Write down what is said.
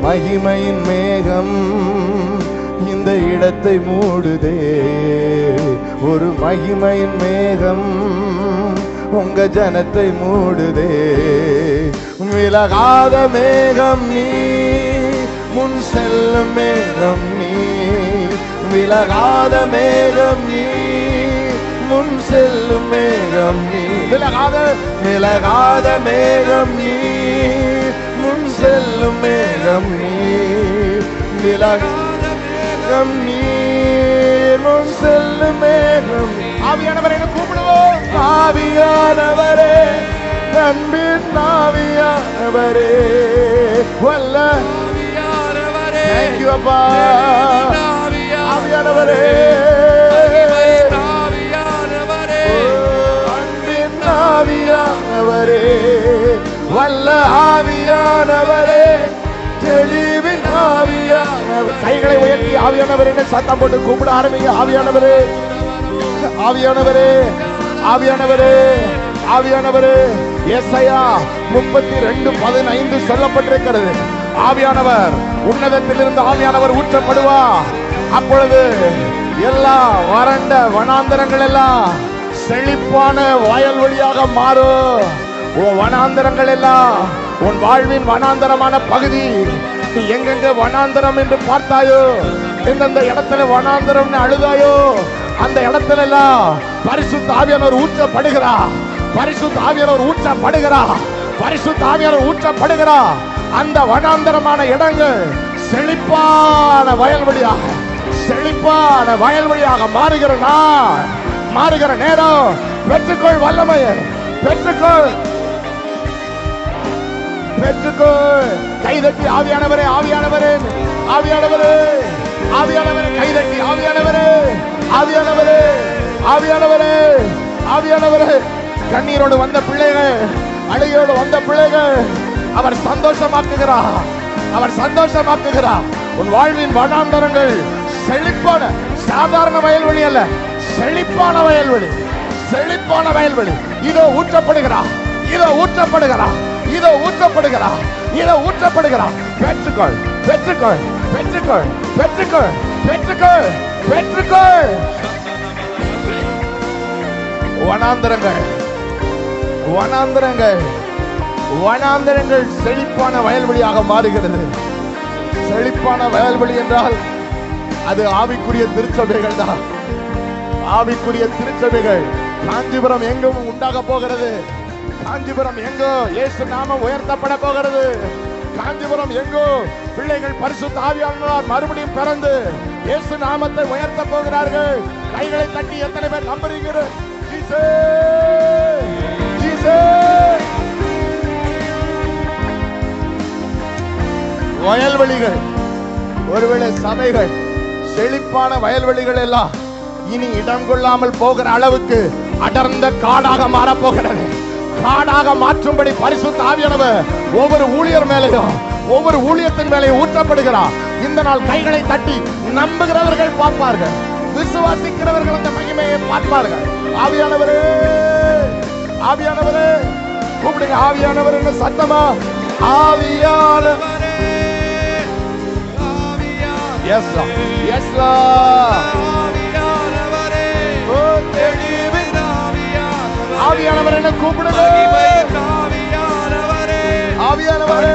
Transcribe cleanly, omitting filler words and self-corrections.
மகிமையின் மேகம் இந்த இடத்தை மூடுதே. ஒரு மகிமையின் மேகம் உங்க ஜனத்தை மூடுதே. விலகாத மேகம் நீ, முன் செல்லும் மேகம் நீ. விலகாத மேகம் நீ, முன் செல்லும் மேகம் நீ. விலகாத மேகம் நீ, முன் செல்லும் மேகம் நீ. விலகாத மேகம் நீ, முன் செல்லும் மேகம் நீ. ஆவியானவரை கூப்பிடுவோம். ஆவியானவரே, அன்பின் ஆவியானவரே, வல்ல ஆவியானவரே, thank you அப்பா. ஆவியானவரே, ஆவியானவரே, அன்பின் ஆவியானவரே, வல்ல ஆவியானவரே, தெளிவின் ஆவியானவரே. கைகளை உயர்த்தி ஆவியானவரே சத்தம் போட்டு கூப்பிட ஆரம்பிங்க. ஆவியானவரே, ஆவியானவரே, ஆவியானவரே, ஆவியானவரே. ஏசாயா 32:15 சொல்லப்பட்டிருக்கிறது. ஆவியானவர் உன்னதத்திலிருந்து ஆவியானவர் ஊற்றப்படுவார். அப்பொழுது எல்லா வறண்ட வனாந்தரங்கள் எல்லாம் செழிப்பான வயல்வெளியாக மாறும். உன் வனாந்தரங்கள் எல்லாம், உன் வாழ்வின் வனாந்தரமான பகுதி, நீ எங்கெங்க வனாந்தரம் என்று பார்த்தாயோ, எந்தெந்த இடத்துல வனாந்தரம் அழுதாயோ, அந்த இடத்துல எல்லாம் பரிசுத்த ஆவியானவர் ஊற்றப்படுகிறார். பரிசுத்த ஆவியானவர் ஊற்றப்படுகிறார். பரிசுத்த ஆவியானவர் ஊற்றப்படுகிறார். அந்த வனாந்தரமான இடங்கள் செழிப்பான வயல்வெளியாக, செழிப்பான வயல்வெளியாக மாறுகிற நாள், மாறுகிற நேரம். பெற்றுக்கொள் வல்லமையை, பெற்றுக்கொள், பெற்றுக்கொள். கைதட்டி ஆவியானவரே, ஆவியானவரே, ஆவியானவரே, ஆவியானவரே, கைதட்டி ஆவியானவரே, ஆவியானவரே, ஆவியானவரே, ஆவியானவரே. கண்ணீரோடு வந்த பிள்ளைகள், அழுகையோடு வந்த பிள்ளைகள் அவர் சந்தோஷமாக்குகிறார். அவர் சந்தோஷமாக்குகிறார். உன் வாழ்வின் வனாந்தரங்கள் செழிப்பான, சாதாரண வயல்வெளி அல்ல, செழிப்பான வயல்வெளி, செழிப்பான வயல்வெளி. இதோ ஊற்றப்படுகிறார், இதோ ஊற்றப்படுகிறார், இதோ ஊற்றப்படுகிறார், இதோ ஊற்றப்படுகிறார். பெற்றுக்கொள், பெற்றுக்கொள், பெற்றுக்கொள், பெற்றுக்கொள், பெற்றுக்கொள், பெற்றுக்கொள். வனாந்தரங்கள், வனாந்தரங்கள், வனாந்தரங்கள் செழிப்பான வயல்வெளியாக மாறுகிறது. செழிப்பான வயல்வெளி என்றால் அது ஆவிக்குரிய திருச்சபைகள் தான். ஆவிக்குரிய திருச்சபைகள் காஞ்சிபுரம் எங்கும் உண்டாக போகிறது. காஞ்சிபுரம் எங்கோ இயேசு நாமம் உயர்த்தப்பட போகிறது. காஞ்சிபுரம் எங்கோ பிள்ளைகள் பரிசுத்த ஆவியானவரால் மறுபடியும் பிறந்து இயேசு நாமத்தை உயர்த்த போகிறார்கள். கைகளை தட்டி எத்தனை பேர் நம்புறீங்க? வயல்வெளிகள், ஒருவேளை சபைகள், செழிப்பான வயல்வெளிகள் எல்லாம் இனி இடம் கொள்ளாமல் போகிற அளவுக்கு அடர்ந்த காடாக மாறப்போகிறது. காடாக மாற்றும்படி பரிசுத்த ஆவியானவர் ஒவ்வொரு ஊழியர் மேலேயும், ஒவ்வொரு ஊழியத்தின் மேலேயும் ஊற்றப்படுகிறார். இந்த நாள் கைகளை தட்டி நம்புகிறவர்கள் பார்ப்பார்கள், விசுவாசிக்கிறவர்கள் அந்த மகிமையை பார்ப்பார்கள். ஆவியானவரே, ஆவியானவரே கூப்பிடுங்க. ஆவியானவர் என்ன சத்தமா? ஆவியானவரே, yes Lord, yes Lord, ஆவியானவரே, ஓ தெளிவின் ஆவியானவரே, ஆவியானவரே என்ன கூப்பிடுங்க. ஆவியானவரே, ஆவியானவரே,